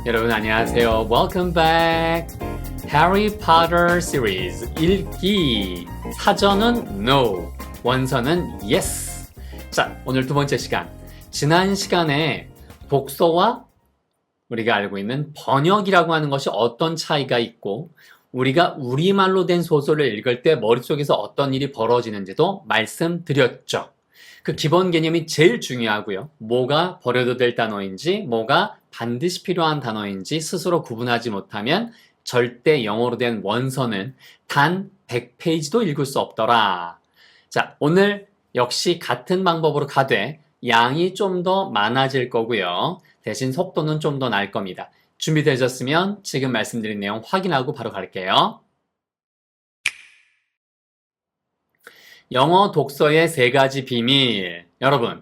여러분 안녕하세요. Welcome back. Harry Potter series 읽기 사전은 no, 원서는 yes. 자, 오늘 두 번째 시간. 지난 시간에 독서와 우리가 알고 있는 번역이라고 하는 것이 어떤 차이가 있고 우리가 우리말로 된 소설을 읽을 때 머릿속에서 어떤 일이 벌어지는지도 말씀드렸죠. 그 기본 개념이 제일 중요하고요. 뭐가 버려도 될 단어인지, 뭐가 반드시 필요한 단어인지 스스로 구분하지 못하면 절대 영어로 된 원서는 단 100페이지도 읽을 수 없더라. 자, 오늘 역시 같은 방법으로 가되 양이 좀 더 많아질 거고요. 대신 속도는 좀 더 날 겁니다. 준비되셨으면 지금 말씀드린 내용 확인하고 바로 갈게요. 영어 독서의 3가지 비밀. 여러분,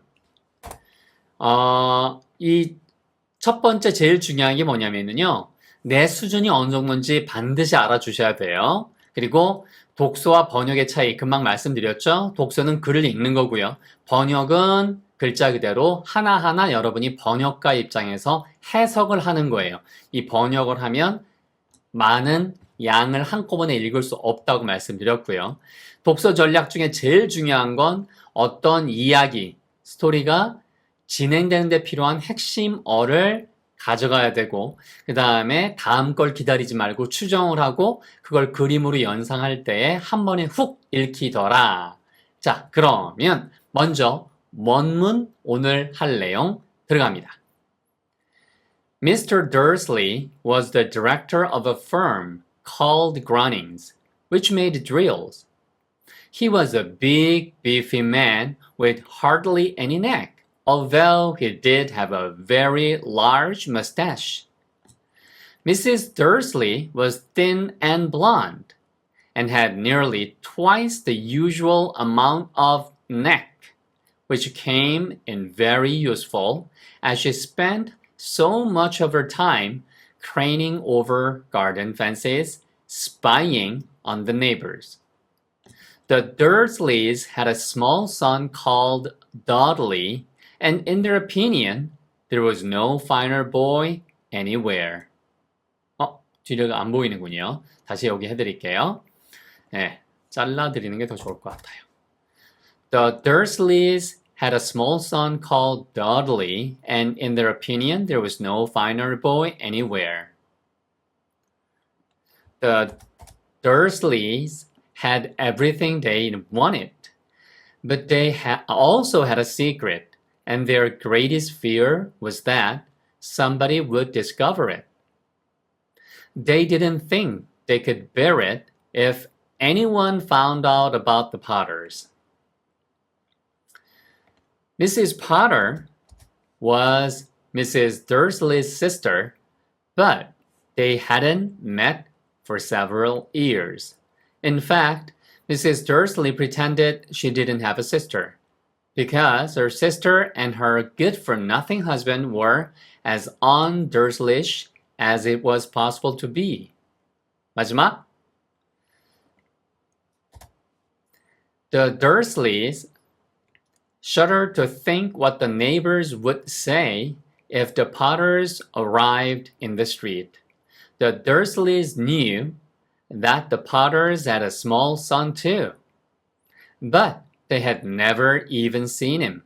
이 첫 번째 제일 중요한 게 뭐냐면요. 내 수준이 어느 정도인지 반드시 알아주셔야 돼요. 그리고 독서와 번역의 차이, 금방 말씀드렸죠? 독서는 글을 읽는 거고요. 번역은 글자 그대로 하나하나 여러분이 번역가 입장에서 해석을 하는 거예요. 이 번역을 하면 많은 양을 한꺼번에 읽을 수 없다고 말씀드렸고요. 독서 전략 중에 제일 중요한 건 어떤 이야기, 스토리가 진행되는 데 필요한 핵심어를 가져가야 되고 그 다음에 다음 걸 기다리지 말고 추정을 하고 그걸 그림으로 연상할 때에 한 번에 훅 읽히더라. 자, 그러면 먼저 원문 오늘 할 내용 들어갑니다. Mr. Dursley was the director of a firm called Grunnings, which made drills. He was a big, beefy man with hardly any neck, although he did have a very large mustache. Mrs. Dursley was thin and blonde, and had nearly twice the usual amount of neck, which came in very useful, as she spent so much of her time craning over garden fences, spying on the neighbors. The Dursleys had a small son called Dudley, and in their opinion, there was no finer boy anywhere. 뒤가 안 보이는군요. 다시 여기 해드릴게요. 네, 잘라드리는 게 더 좋을 것 같아요. The Dursleys had a small son called Dudley, and in their opinion, there was no finer boy anywhere. The Dursleys had everything they wanted, but they also had a secret, and their greatest fear was that somebody would discover it. They didn't think they could bear it if anyone found out about the Potters. Mrs. Potter was Mrs. Dursley's sister, but they hadn't met for several years. In fact, Mrs. Dursley pretended she didn't have a sister, because her sister and her good-for-nothing husband were as un-Dursleyish as it was possible to be. 마지막. The Dursleys shuddered to think what the neighbors would say if the Potters arrived in the street. The Dursleys knew that the Potters had a small son too, but they had never even seen him.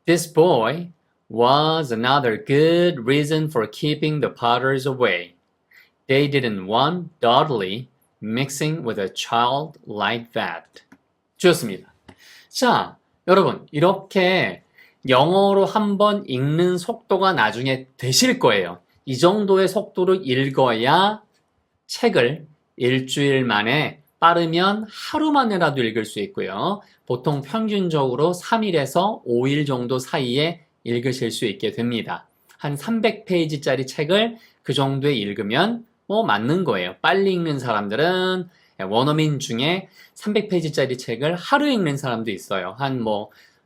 This boy was another good reason for keeping the Potters away. They didn't want Dudley mixing with a child like that. 좋습니다. 자, 여러분, 이렇게 영어로 한번 읽는 속도가 나중에 되실 거예요. 이 정도의 속도로 읽어야 책을 일주일 만에 빠르면 하루 만에라도 읽을 수 있고요. 보통 평균적으로 3일에서 5일 정도 사이에 읽으실 수 있게 됩니다. 한 300페이지짜리 책을 그 정도에 읽으면 맞는 거예요. 빨리 읽는 사람들은 원어민 중에 300페이지짜리 책을 하루에 읽는 사람도 있어요. 한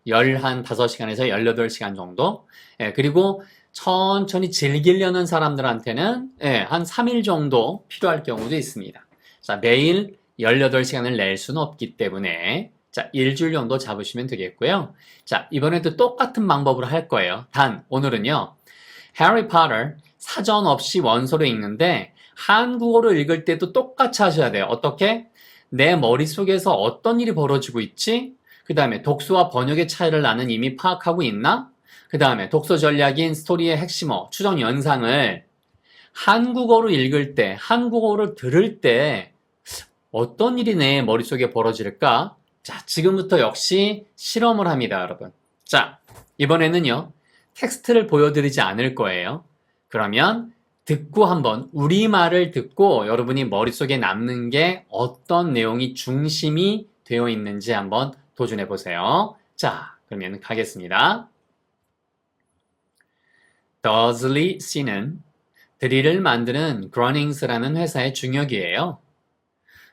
15시간에서 18시간 정도. 그리고 천천히 즐기려는 사람들한테는 한 3일 정도 필요할 경우도 있습니다. 자, 매일 18시간을 낼 수는 없기 때문에 자, 일주일 정도 잡으시면 되겠고요. 자, 이번에도 똑같은 방법으로 할 거예요. 단, 오늘은요. Harry Potter 사전 없이 원서로 읽는데 한국어로 읽을 때도 똑같이 하셔야 돼요. 어떻게? 내 머릿속에서 어떤 일이 벌어지고 있지? 그 다음에 독서와 번역의 차이를 나는 이미 파악하고 있나? 그 다음에 독서 전략인 스토리의 핵심어, 추정 연상을 한국어로 읽을 때, 한국어를 들을 때 어떤 일이 내 머릿속에 벌어질까? 자, 지금부터 역시 실험을 합니다, 여러분. 자, 이번에는요, 텍스트를 보여드리지 않을 거예요. 그러면 듣고 한번 우리말을 듣고 여러분이 머릿속에 남는 게 어떤 내용이 중심이 되어 있는지 한번 도전해 보세요. 자, 그러면 가겠습니다. 더즐리 씨는 드릴을 만드는 그러닝스라는 회사의 중역이에요.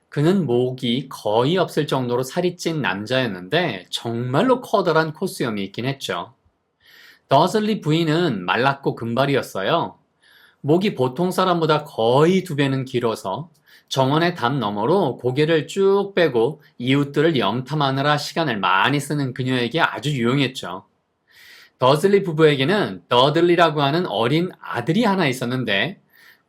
그는 목이 거의 없을 정도로 살이 찐 남자였는데 정말로 커다란 코수염이 있긴 했죠. 더즐리 부인은 말랐고 금발이었어요. 목이 보통 사람보다 거의 2배는 길어서 정원의 담 너머로 고개를 쭉 빼고 이웃들을 염탐하느라 시간을 많이 쓰는 그녀에게 아주 유용했죠. 더즐리 부부에게는 더들리라고 하는 어린 아들이 하나 있었는데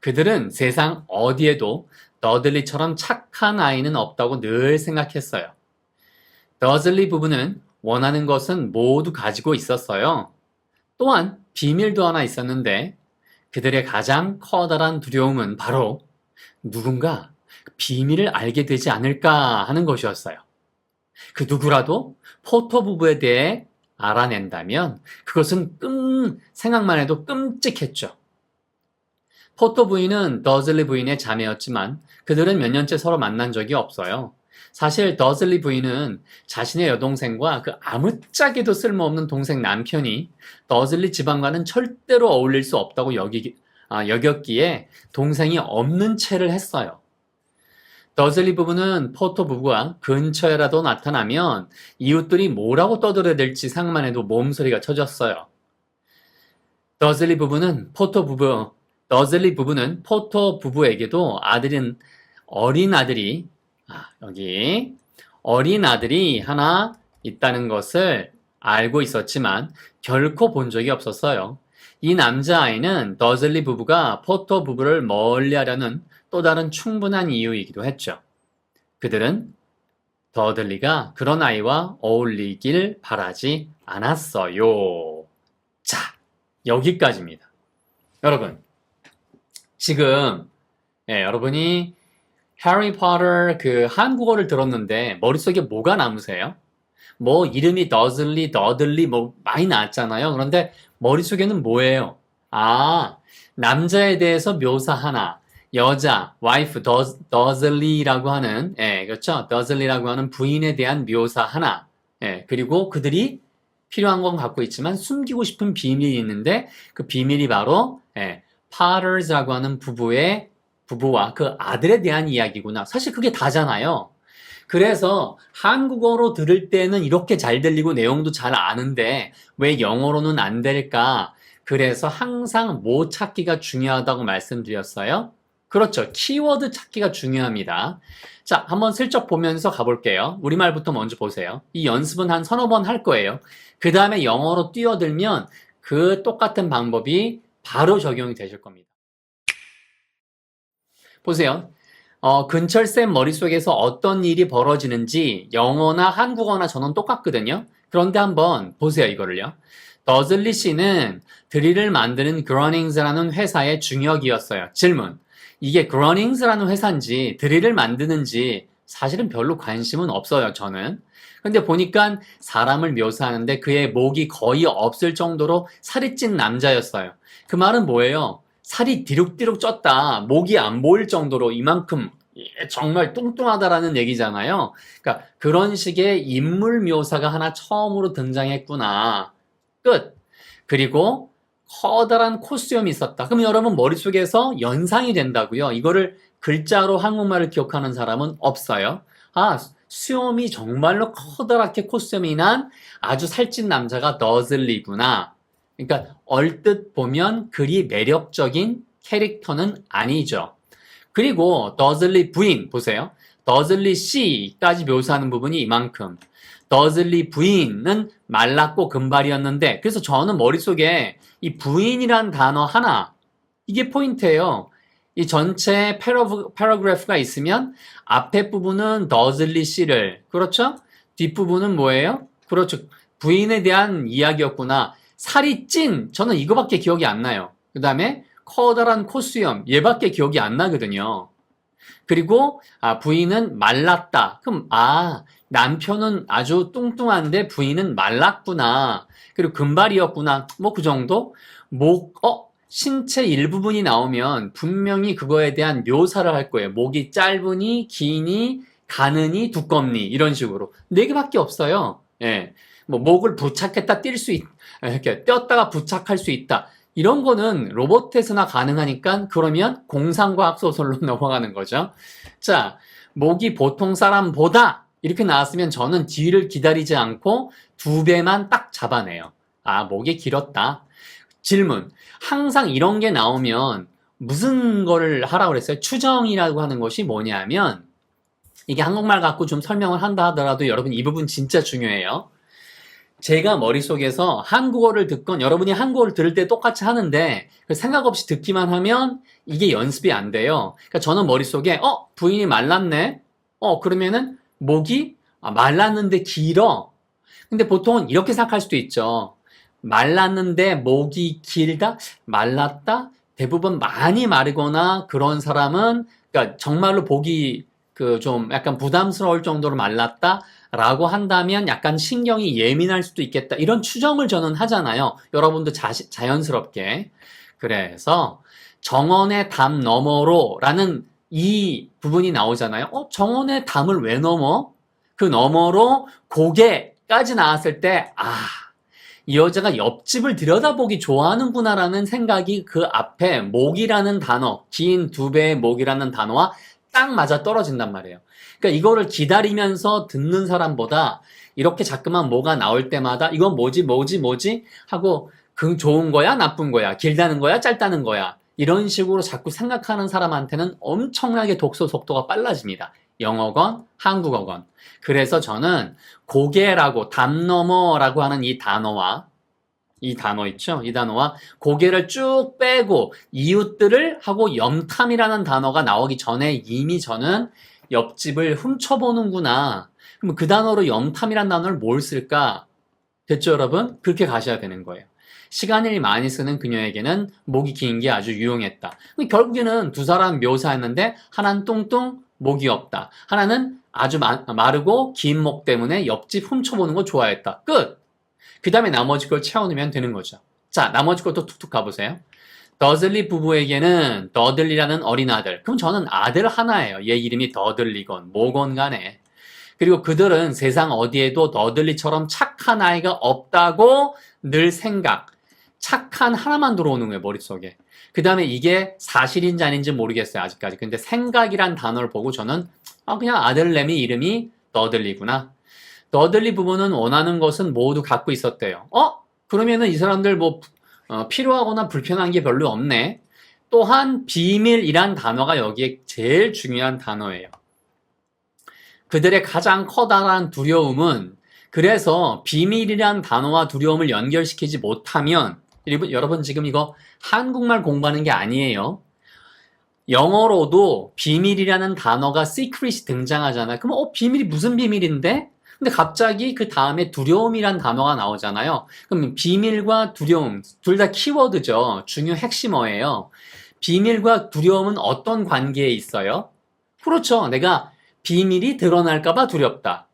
그들은 세상 어디에도 더들리처럼 착한 아이는 없다고 늘 생각했어요. 더즐리 부부는 원하는 것은 모두 가지고 있었어요. 또한 비밀도 하나 있었는데 그들의 가장 커다란 두려움은 바로 누군가 비밀을 알게 되지 않을까 하는 것이었어요. 그 누구라도 포터 부부에 대해 알아낸다면 그것은 생각만 해도 끔찍했죠. 포터 부인은 더즐리 부인의 자매였지만 그들은 몇 년째 서로 만난 적이 없어요. 사실 더즐리 부인은 자신의 여동생과 그 아무짝에도 쓸모없는 동생 남편이 더즐리 집안과는 절대로 어울릴 수 없다고 여겼기에 동생이 없는 채를 했어요. 더즐리 부부는 포터 부부가 근처에라도 나타나면 이웃들이 뭐라고 떠들어야 될지 생각만 해도 몸소리가 쳐졌어요. 더즐리 부부는 포터 부부에게도 어린 아들이 하나 있다는 것을 알고 있었지만 결코 본 적이 없었어요. 이 남자아이는 더즐리 부부가 포터 부부를 멀리하려는 또 다른 충분한 이유이기도 했죠. 그들은 더즐리가 그런 아이와 어울리길 바라지 않았어요. 자, 여기까지입니다. 여러분, 지금 여러분이 해리포터 그 한국어를 들었는데 머릿속에 뭐가 남으세요? 뭐 이름이 더들리 뭐 많이 나왔잖아요. 그런데 머릿속에는 뭐예요? 아, 남자에 대해서 묘사 하나, 여자, 와이프, 더즐리라고 하는, 그렇죠? 더즐리라고 하는 부인에 대한 묘사 하나, 그리고 그들이 필요한 건 갖고 있지만 숨기고 싶은 비밀이 있는데 그 비밀이 바로, 파터즈라고 하는 부부와 그 아들에 대한 이야기구나. 사실 그게 다잖아요. 그래서 한국어로 들을 때는 이렇게 잘 들리고 내용도 잘 아는데 왜 영어로는 안 될까? 그래서 항상 뭐 찾기가 중요하다고 말씀드렸어요. 그렇죠. 키워드 찾기가 중요합니다. 자, 한번 슬쩍 보면서 가볼게요. 우리말부터 먼저 보세요. 이 연습은 한 서너 번 할 거예요. 그 다음에 영어로 뛰어들면 그 똑같은 방법이 바로 적용이 되실 겁니다. 보세요. 근철쌤 머릿속에서 어떤 일이 벌어지는지 영어나 한국어나 저는 똑같거든요. 그런데 한번 보세요, 이거를요. 더즐리 씨는 드릴을 만드는 그러닝스라는 회사의 중역이었어요. 질문. 이게 그러닝스라는 회사인지 드릴을 만드는지 사실은 별로 관심은 없어요, 저는. 근데 보니까 사람을 묘사하는데 그의 목이 거의 없을 정도로 살이 찐 남자였어요. 그 말은 뭐예요? 살이 디룩디룩 쪘다. 목이 안 보일 정도로 이만큼 정말 뚱뚱하다라는 얘기잖아요. 그러니까 그런 식의 인물 묘사가 하나 처음으로 등장했구나. 끝. 그리고 커다란 코수염이 있었다. 그럼 여러분 머릿속에서 연상이 된다고요. 이거를 글자로 한국말을 기억하는 사람은 없어요. 아, 수염이 정말로 커다랗게 코수염이 난 아주 살찐 남자가 더즐리구나. 그러니까 얼뜻 보면 그리 매력적인 캐릭터는 아니죠. 그리고 더즐리 부인 보세요. 더즐리 씨까지 묘사하는 부분이 이만큼. 더즐리 부인은 말랐고 금발이었는데 그래서 저는 머릿속에 이 부인이란 단어 하나 이게 포인트예요. 이 전체 패러그래프가 있으면 앞에 부분은 더즐리 씨를, 그렇죠? 뒷부분은 뭐예요? 그렇죠. 부인에 대한 이야기였구나. 살이 찐, 저는 이거밖에 기억이 안 나요. 그 다음에 커다란 콧수염, 얘밖에 기억이 안 나거든요. 그리고 부인은 말랐다. 그럼 남편은 아주 뚱뚱한데 부인은 말랐구나. 그리고 금발이었구나. 뭐 그 정도? 신체 일부분이 나오면 분명히 그거에 대한 묘사를 할 거예요. 목이 짧으니, 기니, 가느니, 두껍니 이런 식으로. 네 개밖에 없어요. 예. 뭐 목을 부착했다 이렇게 떼었다가 부착할 수 있다. 이런 거는 로봇에서나 가능하니까 그러면 공상과학 소설로 넘어가는 거죠. 자, 목이 보통 사람보다 이렇게 나왔으면 저는 뒤를 기다리지 않고 2배만 딱 잡아내요. 목이 길었다. 질문. 항상 이런 게 나오면 무슨 거를 하라고 그랬어요? 추정이라고 하는 것이 뭐냐면 이게 한국말 갖고 좀 설명을 한다 하더라도 여러분 이 부분 진짜 중요해요. 제가 머릿속에서 한국어를 듣건 여러분이 한국어를 들을 때 똑같이 하는데 생각 없이 듣기만 하면 이게 연습이 안 돼요. 그러니까 저는 머릿속에 부인이 말랐네. 그러면은 목이 말랐는데 길어. 근데 보통은 이렇게 생각할 수도 있죠. 말랐는데 목이 길다? 말랐다? 대부분 많이 마르거나 그런 사람은 그러니까 정말로 보기 좀 약간 부담스러울 정도로 말랐다? 라고 한다면 약간 신경이 예민할 수도 있겠다. 이런 추정을 저는 하잖아요. 여러분도 자연스럽게. 그래서 정원의 담 너머로 라는 이 부분이 나오잖아요. 정원의 담을 왜 넘어? 그 너머로 고개까지 나왔을 때, 이 여자가 옆집을 들여다보기 좋아하는구나 라는 생각이 그 앞에 목이라는 단어, 긴 2배의 목이라는 단어와 딱 맞아 떨어진단 말이에요. 그러니까 이거를 기다리면서 듣는 사람보다 이렇게 자꾸만 뭐가 나올 때마다 이건 뭐지 하고 그 좋은 거야 나쁜 거야 길다는 거야 짧다는 거야 이런 식으로 자꾸 생각하는 사람한테는 엄청나게 독서 속도가 빨라집니다. 영어건 한국어건. 그래서 저는 고개라고 담 너머라고 하는 이 단어 있죠? 이 단어와 고개를 쭉 빼고 이웃들을 하고 염탐이라는 단어가 나오기 전에 이미 저는 옆집을 훔쳐보는구나. 그럼 그 단어로 염탐이라는 단어를 뭘 쓸까? 됐죠, 여러분? 그렇게 가셔야 되는 거예요. 시간을 많이 쓰는 그녀에게는 목이 긴 게 아주 유용했다. 결국에는 두 사람 묘사했는데 하나는 뚱뚱, 목이 없다. 하나는 아주 마르고 긴 목 때문에 옆집 훔쳐보는 거 좋아했다. 끝! 그 다음에 나머지 걸 채워넣으면 되는 거죠. 자, 나머지 것도 툭툭 가보세요. 더즐리 부부에게는 더들리라는 어린 아들. 그럼 저는 아들 하나예요. 얘 이름이 더들리건 뭐건 간에. 그리고 그들은 세상 어디에도 더들리처럼 착한 아이가 없다고 늘 생각. 착한 하나만 들어오는 거예요, 머릿속에. 그 다음에 이게 사실인지 아닌지 모르겠어요, 아직까지. 근데 생각이란 단어를 보고 저는 그냥 아들내미 이름이 더들리구나. 더들리 부부는 원하는 것은 모두 갖고 있었대요. 그러면은 이 사람들 필요하거나 불편한 게 별로 없네. 또한 비밀이란 단어가 여기에 제일 중요한 단어예요. 그들의 가장 커다란 두려움은 그래서 비밀이란 단어와 두려움을 연결시키지 못하면 여러분 지금 이거 한국말 공부하는 게 아니에요. 영어로도 비밀이라는 단어가 secret이 등장하잖아요. 그럼 비밀이 무슨 비밀인데? 근데 갑자기 그 다음에 두려움이란 단어가 나오잖아요. 그럼 비밀과 두려움 둘 다 키워드죠. 중요 핵심어예요. 비밀과 두려움은 어떤 관계에 있어요? 그렇죠. 내가 비밀이 드러날까봐 두렵다.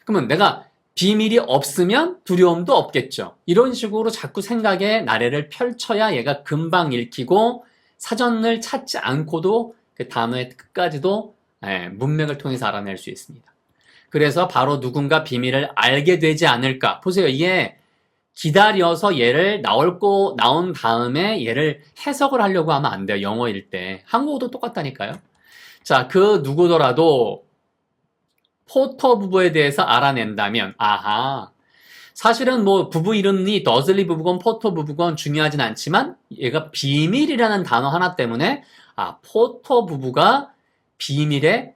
그러면 내가 비밀이 없으면 두려움도 없겠죠. 이런 식으로 자꾸 생각의 나래를 펼쳐야 얘가 금방 읽히고 사전을 찾지 않고도 그 단어의 끝까지도 문맥을 통해서 알아낼 수 있습니다. 그래서 바로 누군가 비밀을 알게 되지 않을까. 보세요. 이게 기다려서 얘를 나온 다음에 얘를 해석을 하려고 하면 안 돼요. 영어일 때. 한국어도 똑같다니까요. 자, 그 누구더라도 포터 부부에 대해서 알아낸다면, 사실은 부부 이름이 더즐리 부부건 포터 부부건 중요하진 않지만 얘가 비밀이라는 단어 하나 때문에 포터 부부가 비밀의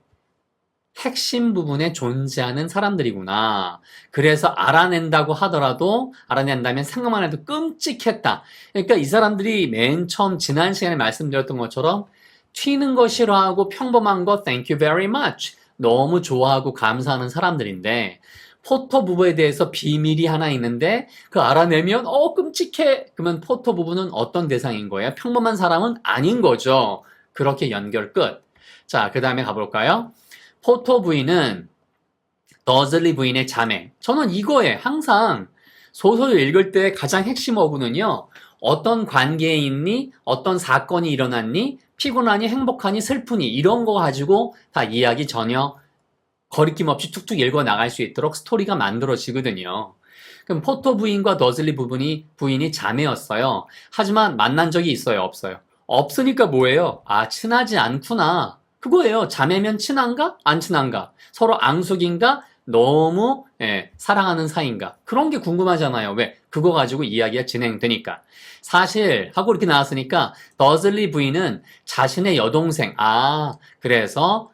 핵심 부분에 존재하는 사람들이구나. 그래서 알아낸다고 하더라도, 알아낸다면 생각만 해도 끔찍했다. 그러니까 이 사람들이 맨 처음 지난 시간에 말씀드렸던 것처럼 튀는 거 싫어하고 평범한 거 thank you very much. 너무 좋아하고 감사하는 사람들인데, 포터 부부에 대해서 비밀이 하나 있는데 그 알아내면 끔찍해. 그러면 포터 부부는 어떤 대상인 거예요? 평범한 사람은 아닌 거죠. 그렇게 연결 끝. 자, 그 다음에 가볼까요? 포터 부인은 더즐리 부인의 자매. 저는 이거에 항상 소설을 읽을 때 가장 핵심 어구는요. 어떤 관계에 있니? 어떤 사건이 일어났니? 피곤하니? 행복하니? 슬프니? 이런 거 가지고 다 이야기 전혀 거리낌 없이 툭툭 읽어 나갈 수 있도록 스토리가 만들어지거든요. 그럼 포터 부인과 더즐리 부인이 자매였어요. 하지만 만난 적이 있어요? 없어요? 없으니까 뭐예요? 아, 친하지 않구나. 그거예요. 자매면 친한가? 안 친한가? 서로 앙숙인가? 너무 사랑하는 사이인가? 그런 게 궁금하잖아요. 왜? 그거 가지고 이야기가 진행되니까. 사실 하고 이렇게 나왔으니까 더즐리 부인은 자신의 여동생, 그래서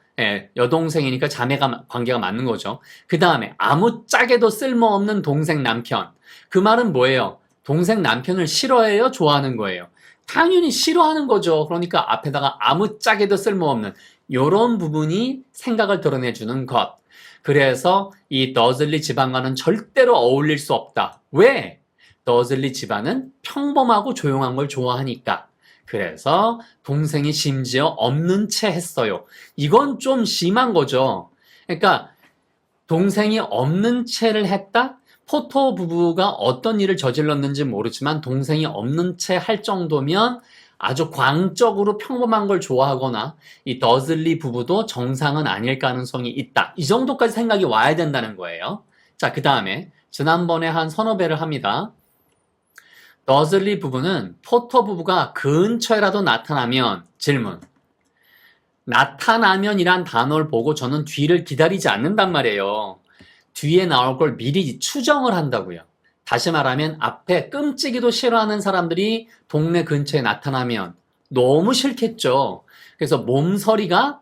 여동생이니까 자매가 관계가 맞는 거죠. 그 다음에 아무짝에도 쓸모없는 동생 남편. 그 말은 뭐예요? 동생 남편을 싫어해요? 좋아하는 거예요? 당연히 싫어하는 거죠. 그러니까 앞에다가 아무짝에도 쓸모없는 이런 부분이 생각을 드러내주는 것. 그래서 이 더즐리 집안과는 절대로 어울릴 수 없다. 왜? 더즐리 집안은 평범하고 조용한 걸 좋아하니까. 그래서 동생이 심지어 없는 채 했어요. 이건 좀 심한 거죠. 그러니까 동생이 없는 채를 했다? 포터 부부가 어떤 일을 저질렀는지 모르지만 동생이 없는 채 할 정도면 아주 광적으로 평범한 걸 좋아하거나 이 더즐리 부부도 정상은 아닐 가능성이 있다. 이 정도까지 생각이 와야 된다는 거예요. 자, 그 다음에 지난번에 한 서너 배를 합니다. 더즐리 부부는 포터 부부가 근처에라도 나타나면 질문. 나타나면이란 단어를 보고 저는 뒤를 기다리지 않는단 말이에요. 뒤에 나올 걸 미리 추정을 한다고요. 다시 말하면 앞에 끔찍이도 싫어하는 사람들이 동네 근처에 나타나면 너무 싫겠죠. 그래서 몸서리가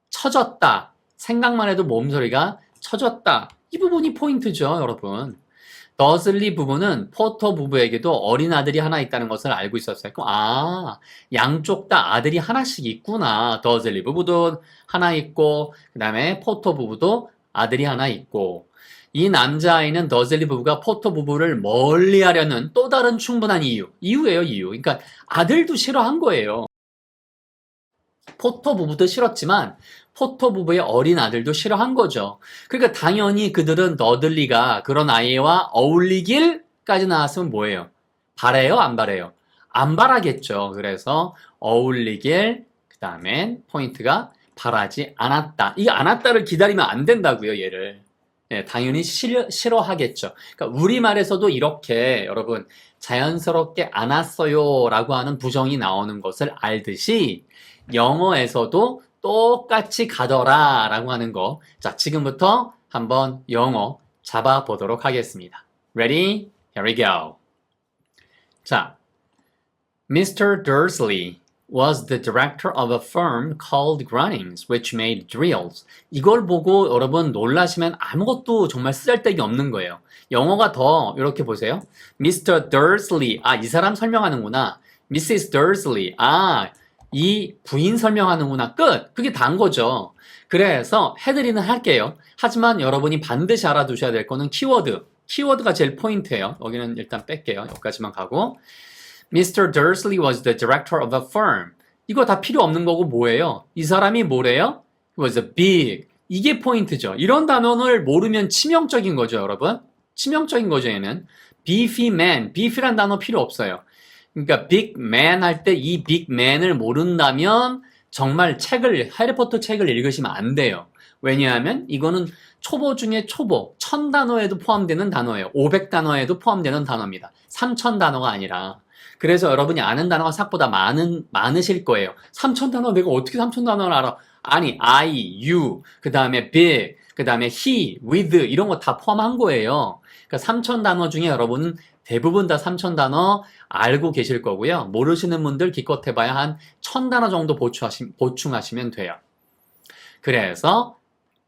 처졌다. 생각만 해도 몸서리가 처졌다. 이 부분이 포인트죠, 여러분. 더즐리 부부는 포터 부부에게도 어린 아들이 하나 있다는 것을 알고 있었어요. 양쪽 다 아들이 하나씩 있구나. 더즐리 부부도 하나 있고, 그 다음에 포터 부부도 아들이 하나 있고, 이 남자아이는 더즐리 부부가 포터 부부를 멀리하려는 또 다른 충분한 이유예요, 이유. 그러니까 아들도 싫어한 거예요. 포터 부부도 싫었지만 포터 부부의 어린 아들도 싫어한 거죠. 그러니까 당연히 그들은 더즐리가 그런 아이와 어울리길까지 나왔으면 뭐예요? 바래요? 안 바래요? 안 바라겠죠. 그래서 어울리길, 그 다음엔 포인트가 바라지 않았다. 이 않았다를 기다리면 안 된다고요, 얘를. 당연히 싫어하겠죠. 그러니까 우리말에서도 이렇게 여러분 자연스럽게 않았어요 라고 하는 부정이 나오는 것을 알듯이 영어에서도 똑같이 가더라 라고 하는 거. 자, 지금부터 한번 영어 잡아보도록 하겠습니다. Ready? Here we go. 자, Mr. Dursley was the director of a firm called Grunnings, which made drills. 이걸 보고 여러분 놀라시면 아무것도 정말 쓰잘데기 없는 거예요. 영어가 더 이렇게 보세요. Mr. Dursley, 이 사람 설명하는구나. Mrs. Dursley, 이 부인 설명하는구나. 끝! 그게 다인 거죠. 그래서 해드리는 할게요. 하지만 여러분이 반드시 알아두셔야 될 거는 키워드. 키워드가 제일 포인트예요. 여기는 일단 뺄게요. 여기까지만 가고. Mr. Dursley was the director of a firm. 이거 다 필요 없는 거고 뭐예요? 이 사람이 뭐래요? He was a big. 이게 포인트죠. 이런 단어를 모르면 치명적인 거죠, 여러분. 치명적인 거죠, 얘는. beefy man. beef이란 단어 필요 없어요. 그러니까 big man 할 때 이 big man을 모른다면 정말 해리포터 책을 읽으시면 안 돼요. 왜냐하면 이거는 초보 중에 초보, 1000단어에도 포함되는 단어예요. 500단어에도 포함되는 단어입니다. 3000단어가 아니라. 그래서 여러분이 아는 단어가 생각보다 많으실 거예요. 3000단어 내가 어떻게 3000단어를 알아? 아니, I, you, 그 다음에 big, 그 다음에 he, with 이런 거 다 포함한 거예요. 그러니까 3000단어 중에 여러분은 대부분 다 3000단어 알고 계실 거고요. 모르시는 분들 기껏 해봐야 한 1000단어 정도 보충하시면 돼요. 그래서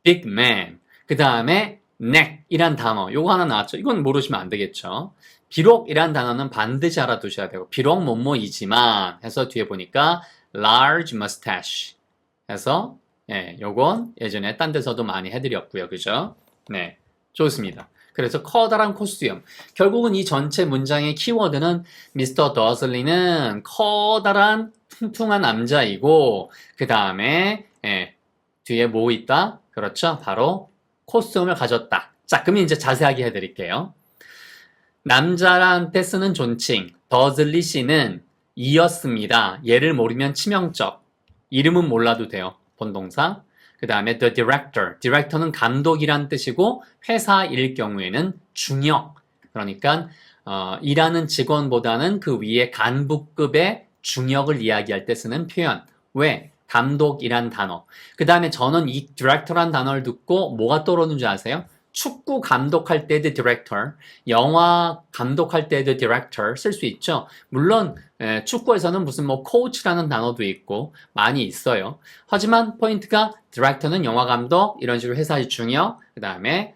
big man. 그 다음에 neck이란 단어. 요거 하나 나왔죠. 이건 모르시면 안 되겠죠. 비록이란 단어는 반드시 알아두셔야 되고 비록 뭐뭐이지만 해서 뒤에 보니까 large mustache 해서 예, 요건 예전에 딴 데서도 많이 해드렸고요. 그죠? 네, 좋습니다. 그래서 커다란 코스튬. 결국은 이 전체 문장의 키워드는 미스터 더슬리는 커다란 퉁퉁한 남자이고 그 다음에 예, 뒤에 뭐 있다? 그렇죠? 바로 코스튬을 가졌다. 자, 그러면 이제 자세하게 해드릴게요. 남자한테 쓰는 존칭 더슬리 씨는 이었습니다. 얘를 모르면 치명적. 이름은 몰라도 돼요. 본동사. 그 다음에 the director. director는 감독이란 뜻이고 회사일 경우에는 중역. 그러니까 일하는 직원보다는 그 위에 간부급의 중역을 이야기할 때 쓰는 표현. 왜? 감독이란 단어. 그 다음에 저는 이 director란 단어를 듣고 뭐가 떠오르는 줄 아세요? 축구 감독할 때도 디렉터, 영화 감독할 때도 디렉터 쓸 수 있죠. 물론 축구에서는 무슨 뭐 코치라는 단어도 있고 많이 있어요. 하지만 포인트가 디렉터는 영화 감독 이런 식으로 회사의 중요, 그 다음에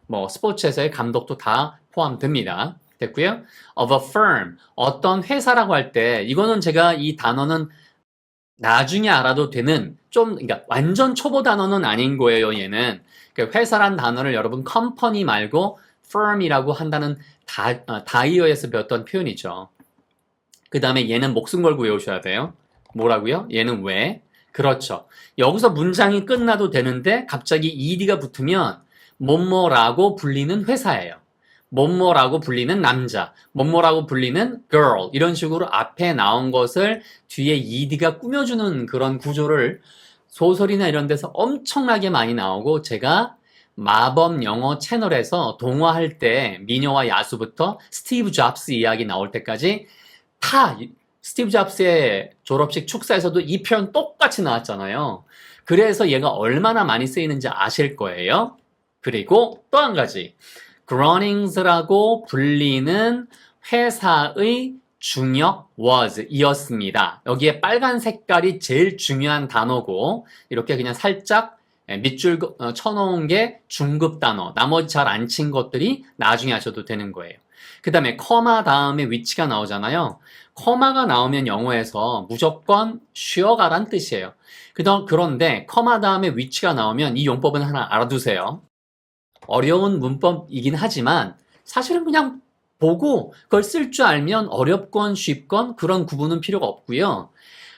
뭐 스포츠에서의 감독도 다 포함됩니다. 됐고요. Of a firm, 어떤 회사라고 할 때 이거는 제가 이 단어는 나중에 알아도 되는 좀 그러니까 완전 초보 단어는 아닌 거예요. 얘는. 회사란 단어를 여러분 컴퍼니 말고 firm이라고 한다는 다이어에서 배웠던 표현이죠. 그 다음에 얘는 목숨 걸고 외우셔야 돼요. 뭐라고요? 얘는 왜? 그렇죠. 여기서 문장이 끝나도 되는데 갑자기 ed가 붙으면 뭐뭐라고 불리는 회사예요. 뭐뭐라고 불리는 남자, 뭐뭐라고 불리는 girl 이런 식으로 앞에 나온 것을 뒤에 ed가 꾸며주는 그런 구조를 소설이나 이런 데서 엄청나게 많이 나오고 제가 마법 영어 채널에서 동화할 때 미녀와 야수부터 스티브 잡스 이야기 나올 때까지 다 스티브 잡스의 졸업식 축사에서도 이 표현 똑같이 나왔잖아요. 그래서 얘가 얼마나 많이 쓰이는지 아실 거예요. 그리고 또 한 가지 그러닝스라고 불리는 회사의 중역 was 이었습니다. 여기에 빨간 색깔이 제일 중요한 단어고 이렇게 그냥 살짝 밑줄 쳐놓은 게 중급 단어 나머지 잘 안 친 것들이 나중에 하셔도 되는 거예요. 그 다음에 커마 다음에 위치가 나오잖아요. 커마가 나오면 영어에서 무조건 쉬어가란 뜻이에요. 그런데 커마 다음에 위치가 나오면 이 용법은 하나 알아두세요. 어려운 문법이긴 하지만 사실은 그냥 보고 그걸 쓸 줄 알면 어렵건 쉽건 그런 구분은 필요가 없고요.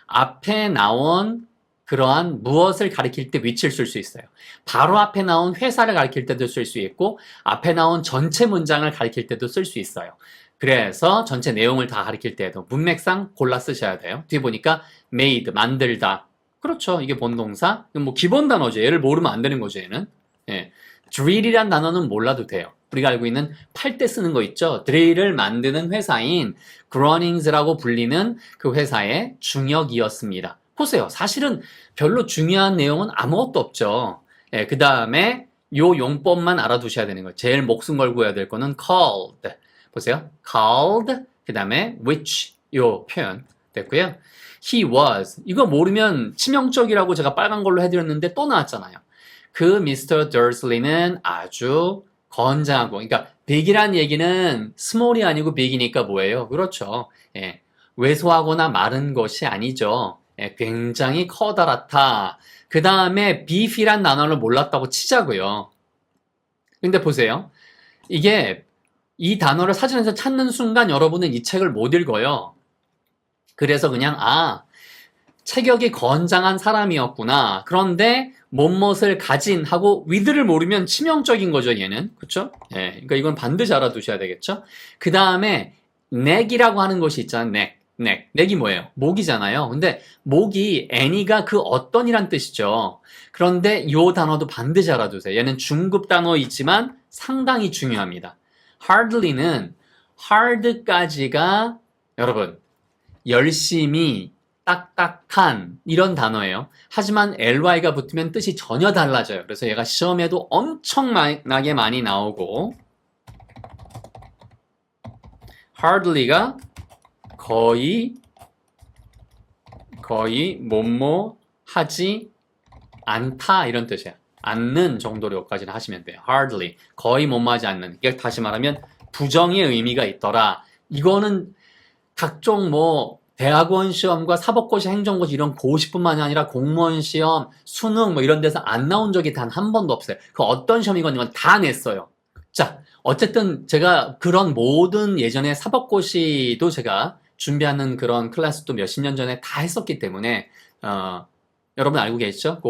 앞에 나온 그러한 무엇을 가리킬 때 위치를 쓸 수 있어요. 바로 앞에 나온 회사를 가리킬 때도 쓸 수 있고 앞에 나온 전체 문장을 가리킬 때도 쓸 수 있어요. 그래서 전체 내용을 다 가리킬 때도 문맥상 골라 쓰셔야 돼요. 뒤에 보니까 made, 만들다. 그렇죠. 이게 본동사. 뭐 기본 단어죠. 얘를 모르면 안 되는 거죠. 얘는. 예. drill이란 단어는 몰라도 돼요. 우리가 알고 있는 팔 때 쓰는 거 있죠. 드릴을 만드는 회사인 그러닝스라고 불리는 그 회사의 중역이었습니다. 보세요. 사실은 별로 중요한 내용은 아무것도 없죠. 예, 그 다음에 요 용법만 알아두셔야 되는 거예요. 제일 목숨 걸고 해야 될 거는 called. 보세요. called, 그 다음에 which 요 표현 됐고요. he was. 이거 모르면 치명적이라고 제가 빨간 걸로 해드렸는데 또 나왔잖아요. 그 미스터 더슬리는 아주 건장하고, 그러니까 big이란 얘기는 small이 아니고 big이니까 뭐예요? 그렇죠. 예, 왜소하거나 마른 것이 아니죠. 예, 굉장히 커다랗다. 그 다음에 beef이란 단어를 몰랐다고 치자고요. 근데 보세요. 이게 이 단어를 사전에서 찾는 순간 여러분은 이 책을 못 읽어요. 그래서 그냥 체격이 건장한 사람이었구나. 그런데 못못을 가진 하고 with를 모르면 치명적인 거죠, 얘는. 그쵸? 예, 그러니까 이건 반드시 알아두셔야 되겠죠? 그 다음에 neck이라고 하는 것이 있잖아요. neck. neck이 뭐예요? 목이잖아요. 근데 목이 any가 그 어떤이란 뜻이죠. 그런데 이 단어도 반드시 알아두세요. 얘는 중급 단어이지만 상당히 중요합니다. hardly는 hard까지가 여러분 열심히 딱딱한 이런 단어예요. 하지만 ly가 붙으면 뜻이 전혀 달라져요. 그래서 얘가 시험에도 엄청나게 많이 나오고 hardly가 거의 뭐뭐 하지 않다 이런 뜻이야. 않는 정도로 여기까지는 하시면 돼요. hardly. 거의 못마지 않는. 이게 다시 말하면 부정의 의미가 있더라. 이거는 각종 뭐 대학원 시험과 사법고시, 행정고시 이런 고시뿐만이 아니라 공무원 시험, 수능 뭐 이런 데서 안 나온 적이 단 한 번도 없어요. 그 어떤 시험이건 다 냈어요. 자, 어쨌든 제가 그런 모든 예전에 사법고시도 제가 준비하는 그런 클래스도 몇십 년 전에 다 했었기 때문에 여러분 알고 계시죠?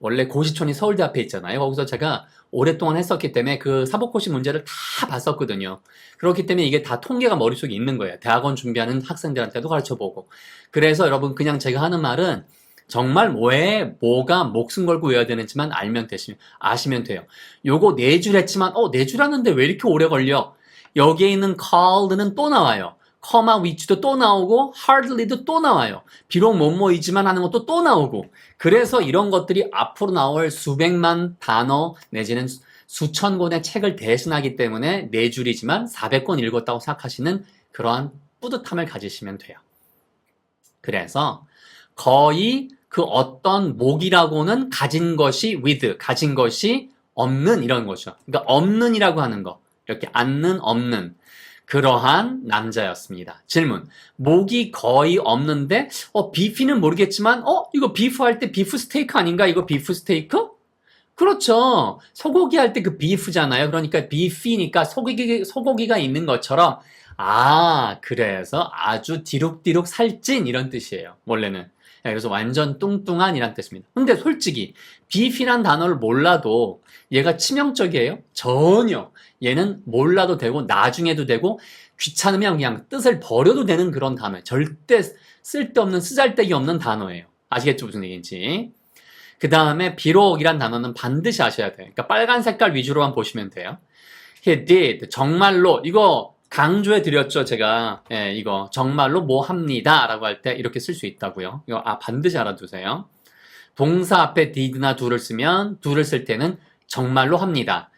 원래 고시촌이 서울대 앞에 있잖아요. 거기서 제가 오랫동안 했었기 때문에 그 사법고시 문제를 다 봤었거든요. 그렇기 때문에 이게 다 통계가 머릿속에 있는 거예요. 대학원 준비하는 학생들한테도 가르쳐보고. 그래서 여러분 그냥 제가 하는 말은 정말 뭐가 목숨 걸고 외워야 되는지만 아시면 돼요. 요거 4줄 했지만 4줄 하는데 왜 이렇게 오래 걸려? 여기에 있는 called는 또 나와요. comma which도 또 나오고 hardly도 또 나와요. 비록 뭐뭐이지만 하는 것도 또 나오고. 그래서 이런 것들이 앞으로 나올 수백만 단어 내지는 수천 권의 책을 대신하기 때문에 4줄이지만 400권 읽었다고 생각하시는 그러한 뿌듯함을 가지시면 돼요. 그래서 거의 그 어떤 목이라고는 가진 것이 with, 가진 것이 없는 이런 거죠. 그러니까 없는이라고 하는 거. 이렇게 않는, 없는. 그러한 남자였습니다. 질문. 목이 거의 없는데, 비피는 모르겠지만, 이거 비프 할 때 비프 스테이크 아닌가? 이거 비프 스테이크? 그렇죠. 소고기 할 때 그 비프잖아요. 그러니까 비피니까 소고기가 있는 것처럼, 그래서 아주 디룩디룩 살찐 이런 뜻이에요. 원래는. 그래서 완전 뚱뚱한 이란 뜻입니다. 근데 솔직히 beef이란 단어를 몰라도 얘가 치명적이에요? 전혀. 얘는 몰라도 되고 나중에도 되고 귀찮으면 그냥 뜻을 버려도 되는 그런 단어예요. 절대 쓸데없는 쓰잘데기 없는 단어예요. 아시겠죠? 무슨 얘기인지. 그 다음에 비록이란 단어는 반드시 아셔야 돼요. 그러니까 빨간 색깔 위주로만 보시면 돼요. He did. 정말로 이거 강조해 드렸죠, 제가. 이거 정말로 뭐 합니다 라고 할 때 이렇게 쓸 수 있다고요. 이거 반드시 알아두세요. 동사 앞에 did나 do를 쓰면 do를 쓸 때는 정말로 합니다.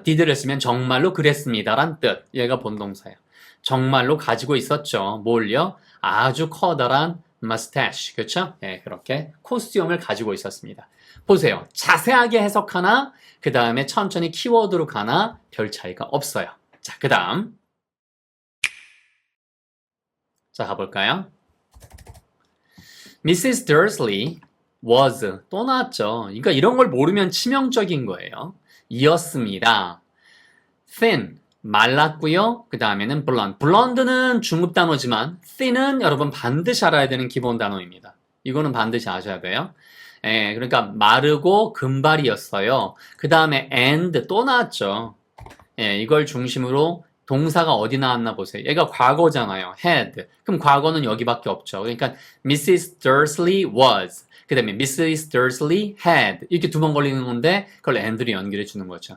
did를 쓰면 정말로 그랬습니다 란 뜻. 얘가 본동사예요. 정말로 가지고 있었죠. 뭘요? 아주 커다란 mustache. 그렇죠? 그렇게 코스튬을 가지고 있었습니다. 보세요. 자세하게 해석하나 그 다음에 천천히 키워드로 가나 별 차이가 없어요. 자, 그 다음 자, 가볼까요? Mrs. Dursley was 또 나왔죠. 그러니까 이런 걸 모르면 치명적인 거예요. 이었습니다. thin 말랐고요. 그 다음에는 blonde. blonde는 중급 단어지만 thin은 여러분 반드시 알아야 되는 기본 단어입니다. 이거는 반드시 아셔야 돼요. 그러니까 마르고 금발이었어요. 그 다음에 and 또 나왔죠. 이걸 중심으로 동사가 어디 나왔나 보세요. 얘가 과거잖아요. had. 그럼 과거는 여기밖에 없죠. 그러니까 Mrs. Dursley was. 그 다음에 Mrs. Dursley had. 이렇게 2번 걸리는 건데 그걸 and로 연결해 주는 거죠.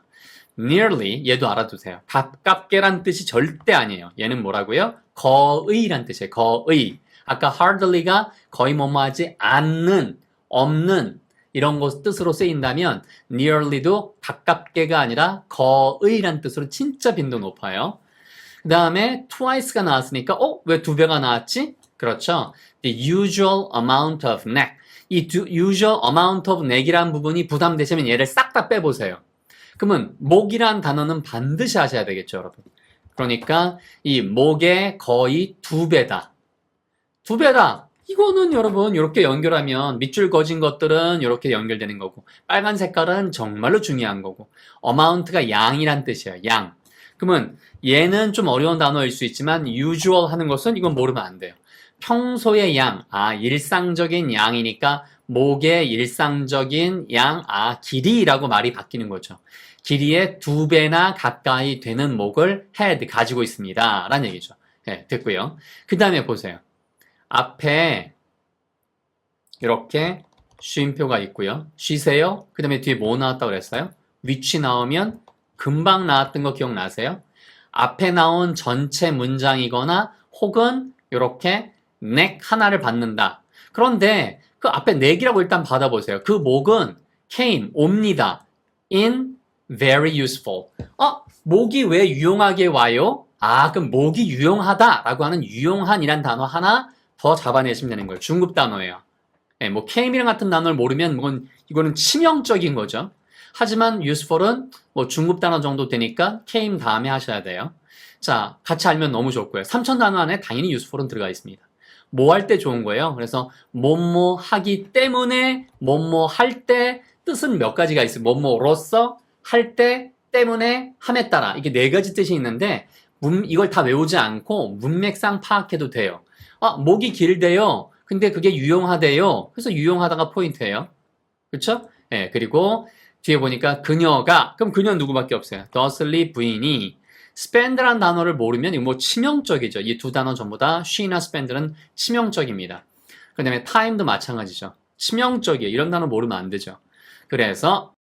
nearly 얘도 알아두세요. 가깝게란 뜻이 절대 아니에요. 얘는 뭐라고요? 거의란 뜻이에요. 거의. 아까 hardly가 거의 뭐뭐하지 않는, 없는 이런 것 뜻으로 쓰인다면 nearly도 가깝게가 아니라 거의란 뜻으로 진짜 빈도 높아요. 그 다음에 twice가 나왔으니까 왜 2배가 나왔지? 그렇죠. The usual amount of neck. 이 usual amount of neck이라는 부분이 부담되시면 얘를 싹 다 빼보세요. 그러면 목이란 단어는 반드시 하셔야 되겠죠, 여러분. 그러니까 이 목의 거의 2배다. 2배다. 이거는 여러분 이렇게 연결하면 밑줄 그어진 것들은 이렇게 연결되는 거고 빨간 색깔은 정말로 중요한 거고 amount가 양이란 뜻이에요. 양. 그러면 얘는 좀 어려운 단어일 수 있지만 usual 하는 것은 이건 모르면 안 돼요. 평소의 양, 일상적인 양이니까 목의 일상적인 양, 길이라고 말이 바뀌는 거죠. 길이의 2배나 가까이 되는 목을 had 가지고 있습니다 라는 얘기죠. 됐고요. 그 다음에 보세요. 앞에 이렇게 쉼표가 있고요. 쉬세요. 그 다음에 뒤에 뭐 나왔다고 그랬어요? which 나오면 금방 나왔던 거 기억나세요? 앞에 나온 전체 문장이거나 혹은 이렇게 neck 하나를 받는다. 그런데 그 앞에 neck이라고 일단 받아보세요. 그 목은 came, 옵니다. in very useful. 목이 왜 유용하게 와요? 그럼 목이 유용하다 라고 하는 유용한이란 단어 하나 더 잡아내시면 되는 거예요. 중급 단어예요. 뭐 came이랑 같은 단어를 모르면 이거는 치명적인 거죠. 하지만 useful은 뭐 중급 단어 정도 되니까 came 다음에 하셔야 돼요. 자, 같이 알면 너무 좋고요. 3천 단어 안에 당연히 useful은 들어가 있습니다. 뭐 할 때 좋은 거예요. 그래서 뭐뭐 하기 때문에 뭐뭐 할 때 뜻은 몇 가지가 있어요. 뭐뭐로서 할 때 때문에 함에 따라 이게 네 가지 뜻이 있는데 이걸 다 외우지 않고 문맥상 파악해도 돼요. 목이 길대요. 근데 그게 유용하대요. 그래서 유용하다가 포인트예요. 그렇죠? 예, 그리고 뒤에 보니까 그녀가 그럼 그녀는 누구밖에 없어요. 더슬리 부인이 spend란 단어를 모르면 이거 뭐 치명적이죠. 이 두 단어 전부 다 she나 spend는 치명적입니다. 그 다음에 time도 마찬가지죠. 치명적이에요. 이런 단어 모르면 안 되죠. 그래서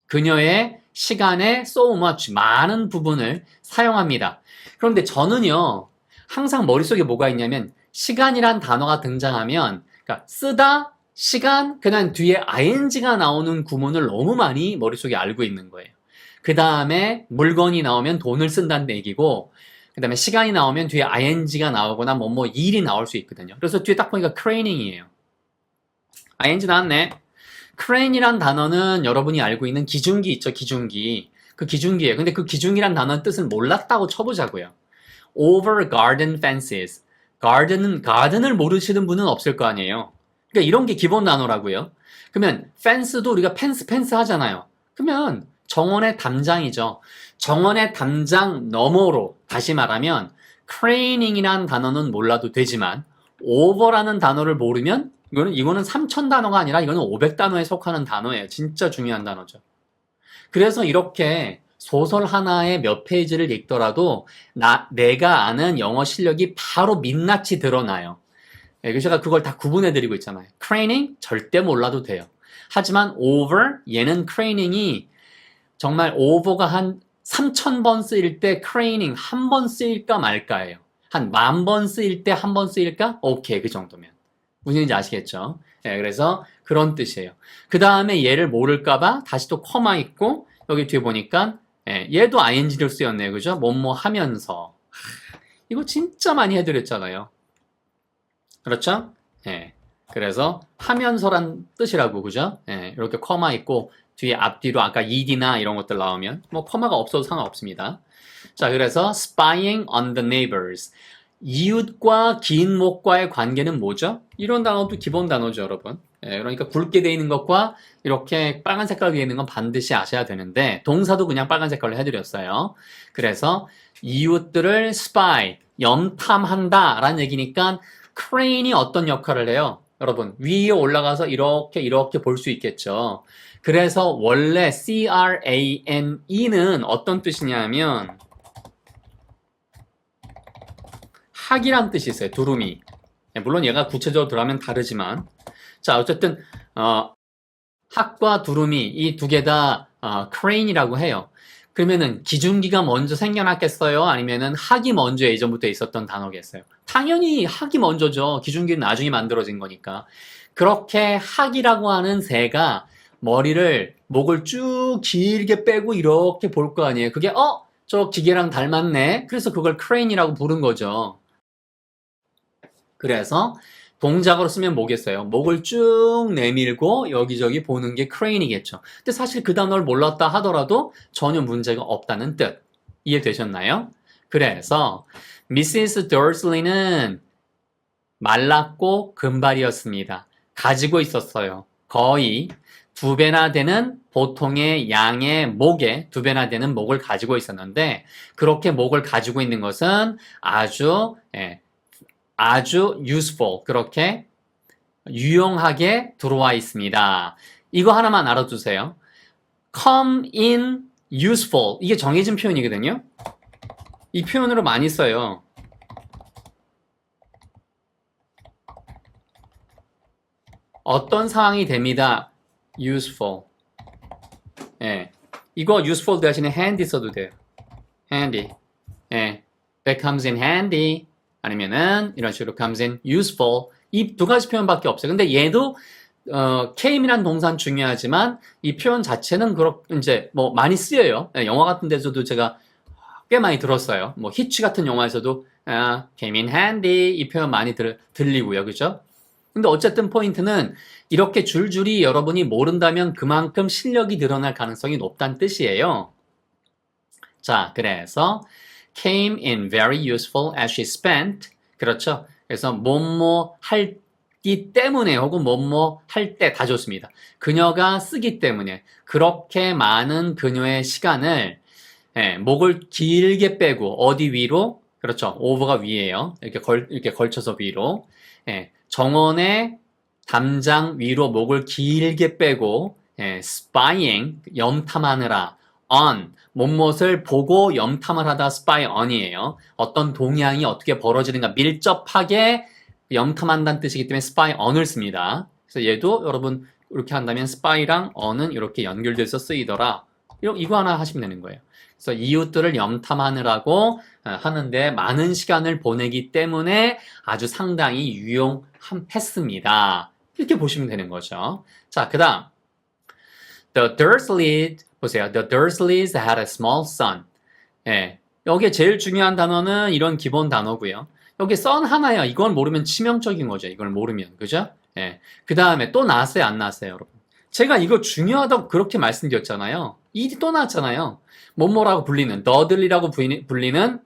그녀의 시간의 so much 많은 부분을 사용합니다. 그런데 저는요 항상 머릿속에 뭐가 있냐면 시간이란 단어가 등장하면 그러니까 쓰다 시간 그다음 뒤에 ing가 나오는 구문을 너무 많이 머릿속에 알고 있는 거예요. 그 다음에 물건이 나오면 돈을 쓴다는 얘기고 그 다음에 시간이 나오면 뒤에 ing가 나오거나 뭐 일이 나올 수 있거든요. 그래서 뒤에 딱 보니까 crane이에요. ing 나왔네. crane이란 단어는 여러분이 알고 있는 기중기 있죠, 기중기. 그 기중기예요. 근데 그 기중기란 단어의 뜻은 몰랐다고 쳐보자고요. over garden fences. garden을 모르시는 분은 없을 거 아니에요. 그러니까 이런 게 기본 단어라고요. 그러면 fence도 우리가 펜스 하잖아요. 그러면 정원의 담장이죠. 정원의 담장 너머로 다시 말하면 craning이라는 단어는 몰라도 되지만 over라는 단어를 모르면 이거는 3,000 단어가 아니라 이거는 500단어에 속하는 단어예요. 진짜 중요한 단어죠. 그래서 이렇게 소설 하나에 몇 페이지를 읽더라도 내가 아는 영어 실력이 바로 민낯이 드러나요. 그래서 제가 그걸 다 구분해드리고 있잖아요. craning 절대 몰라도 돼요. 하지만 over 얘는 craning이 정말 over가 한 3,000번 쓰일 때 craning 한 번 쓰일까 말까예요. 한 10,000번 쓰일 때 한 번 쓰일까? 오케이, 그 정도면. 무슨 얘기인지 아시겠죠? 네, 그래서 그런 뜻이에요. 그 다음에 얘를 모를까봐 다시 또 커마 있고 여기 뒤에 보니까 얘도 ing로 쓰였네요. 그죠? 뭐뭐 하면서. 이거 진짜 많이 해드렸잖아요. 그렇죠? 예. 그래서 하면서란 뜻이라고, 그죠? 예, 이렇게 커마 있고 뒤에 앞뒤로 아까 ed나 이런 것들 나오면 뭐 커마가 없어도 상관없습니다. 자, 그래서 spying on the neighbors. 이웃과 긴 목과의 관계는 뭐죠? 이런 단어도 기본 단어죠, 여러분. 예, 그러니까 굵게 돼 있는 것과 이렇게 빨간 색깔로 돼 있는 건 반드시 아셔야 되는데 동사도 그냥 빨간 색깔로 해드렸어요. 그래서 이웃들을 spy, 염탐한다 라는 얘기니까 crane이 어떤 역할을 해요? 여러분, 위에 올라가서 이렇게 볼 수 있겠죠. 그래서 원래 crane는 어떤 뜻이냐면 학이란 뜻이 있어요. 두루미. 물론 얘가 구체적으로 들어가면 다르지만 자, 어쨌든 학과 두루미 이 두 개 다 crane이라고 해요. 그러면은 기중기가 먼저 생겨났겠어요? 아니면은 학이 먼저 예전부터 있었던 단어겠어요? 당연히 학이 먼저죠. 기중기는 나중에 만들어진 거니까. 그렇게 학이라고 하는 새가 목을 쭉 길게 빼고 이렇게 볼 거 아니에요. 그게 저 기계랑 닮았네. 그래서 그걸 crane이라고 부른 거죠. 그래서 동작으로 쓰면 뭐겠어요? 목을 쭉 내밀고 여기저기 보는 게 crane이겠죠. 근데 사실 그 단어를 몰랐다 하더라도 전혀 문제가 없다는 뜻. 이해되셨나요? 그래서 Mrs. Dursley는 말랐고 금발이었습니다. 가지고 있었어요. 거의 2배나 되는 보통의 양의 목에 2배나 되는 목을 가지고 있었는데 그렇게 목을 가지고 있는 것은 아주 useful, 그렇게 유용하게 들어와 있습니다. 이거 하나만 알아두세요. come in useful, 이게 정해진 표현이거든요. 이 표현으로 많이 써요. 어떤 상황이 됩니다. useful. 예. 이거 useful 대신에 handy 써도 돼요. handy. 예. that comes in handy. 아니면은 이런 식으로 comes in useful. 이 두 가지 표현밖에 없어요. 근데 얘도 came이란 동사는 중요하지만 이 표현 자체는 이제 뭐 많이 쓰여요. 영화 같은 데서도 제가 꽤 많이 들었어요. 뭐 히치 같은 영화에서도 came in handy 이 표현 많이 들리고요. 그죠? 근데 어쨌든 포인트는 이렇게 줄줄이 여러분이 모른다면 그만큼 실력이 늘어날 가능성이 높다는 뜻이에요. 자, 그래서 came in very useful as she spent. 그렇죠. 그래서 뭐뭐 하기 때문에 혹은 뭐뭐 할 때 다 좋습니다. 그녀가 쓰기 때문에 그렇게 많은 그녀의 시간을 목을 길게 빼고 어디 위로? 그렇죠. over가 위에요. 이렇게 걸쳐서 위로. 정원의 담장 위로 목을 길게 빼고 spying 염탐하느라 on 못못을 보고 염탐을 하다 spy on이에요. 어떤 동향이 어떻게 벌어지는가 밀접하게 염탐한다는 뜻이기 때문에 spy on을 씁니다. 그래서 얘도 여러분 이렇게 한다면 spy랑 on은 이렇게 연결돼서 쓰이더라. 이거 하나 하시면 되는 거예요. 그래서 이웃들을 염탐하느라고 하는데 많은 시간을 보내기 때문에 아주 상당히 유용했습니다. 이렇게 보시면 되는 거죠. 자, 그 다음 The Dursleys 보세요. The Dursleys had a small son. 여기에 제일 중요한 단어는 이런 기본 단어고요. 여기 son 하나야. 이건 모르면 치명적인 거죠. 이걸 모르면. 그죠? 그 다음에 또 나왔어요? 안 나왔어요? 여러분? 제가 이거 중요하다고 그렇게 말씀드렸잖아요. 이 또 나왔잖아요. 뭐뭐라고 불리는, 더들리라고 불리는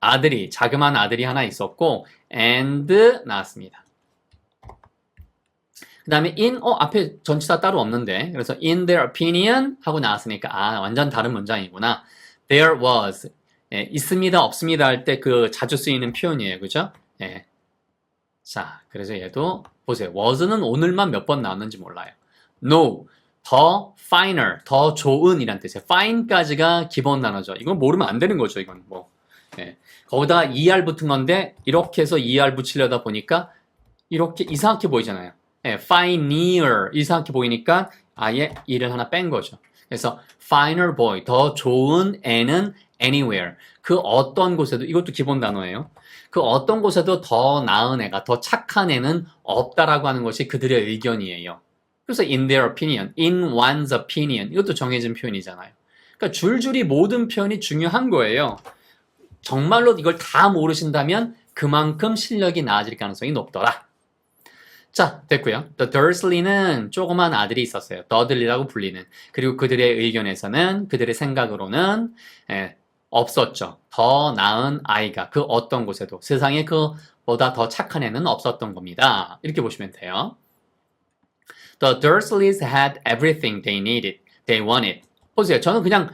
아들이, 자그마한 아들이 하나 있었고, and 나왔습니다. 그 다음에 in, 앞에 전치사 따로 없는데, 그래서 in their opinion 하고 나왔으니까, 완전 다른 문장이구나. There was, 있습니다, 없습니다 할 때 그 자주 쓰이는 표현이에요. 그죠? 자, 그래서 얘도, 보세요. was는 오늘만 몇 번 나왔는지 몰라요. No, 더 finer, 더 좋은 이란 뜻이에요. fine까지가 기본 단어죠. 이건 모르면 안 되는 거죠. 이건 뭐. 거기다가 er 붙은 건데, 이렇게 해서 er 붙이려다 보니까, 이렇게 이상하게 보이잖아요. finer, 이상하게 보이니까 아예 이를 하나 뺀 거죠. 그래서 finer boy, 더 좋은 애는 anywhere. 그 어떤 곳에도, 이것도 기본 단어예요. 그 어떤 곳에도 더 나은 애가, 더 착한 애는 없다라고 하는 것이 그들의 의견이에요. 그래서 in their opinion, in one's opinion, 이것도 정해진 표현이잖아요. 그러니까 줄줄이 모든 표현이 중요한 거예요. 정말로 이걸 다 모르신다면 그만큼 실력이 나아질 가능성이 높더라. 자, 됐고요. The Dursley는 조그만 아들이 있었어요. 더들리라고 불리는. 그리고 그들의 의견에서는, 그들의 생각으로는 없었죠. 더 나은 아이가 그 어떤 곳에도 세상에 그보다 더 착한 애는 없었던 겁니다. 이렇게 보시면 돼요. The Dursleys had everything they needed, they wanted. 보세요. 저는 그냥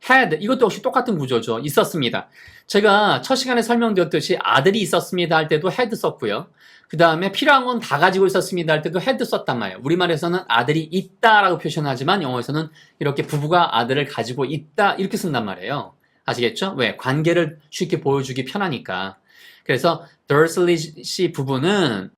had, 이것도 역시 똑같은 구조죠. 있었습니다. 제가 첫 시간에 설명드렸듯이 아들이 있었습니다 할 때도 had 썼고요. 그 다음에 필요한 건 다 가지고 있었습니다 할 때도 had 썼단 말이에요. 우리말에서는 아들이 있다라고 표현하지만 영어에서는 이렇게 부부가 아들을 가지고 있다 이렇게 쓴단 말이에요. 아시겠죠? 왜? 관계를 쉽게 보여주기 편하니까. 그래서 Dursley 씨 부부는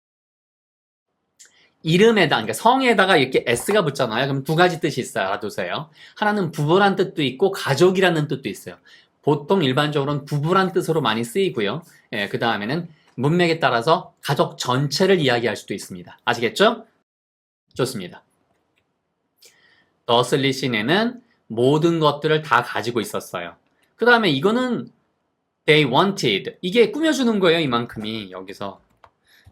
이름에다, 그러니까 성에다가 이렇게 s가 붙잖아요. 그럼 두 가지 뜻이 있어요. 알아두세요. 하나는 부부란 뜻도 있고 가족이라는 뜻도 있어요. 보통 일반적으로는 부부란 뜻으로 많이 쓰이고요. 그 다음에는 문맥에 따라서 가족 전체를 이야기할 수도 있습니다. 아시겠죠? 좋습니다. 더슬리 씨네는 모든 것들을 다 가지고 있었어요. 그 다음에 이거는 they wanted. 이게 꾸며주는 거예요. 이만큼이 여기서.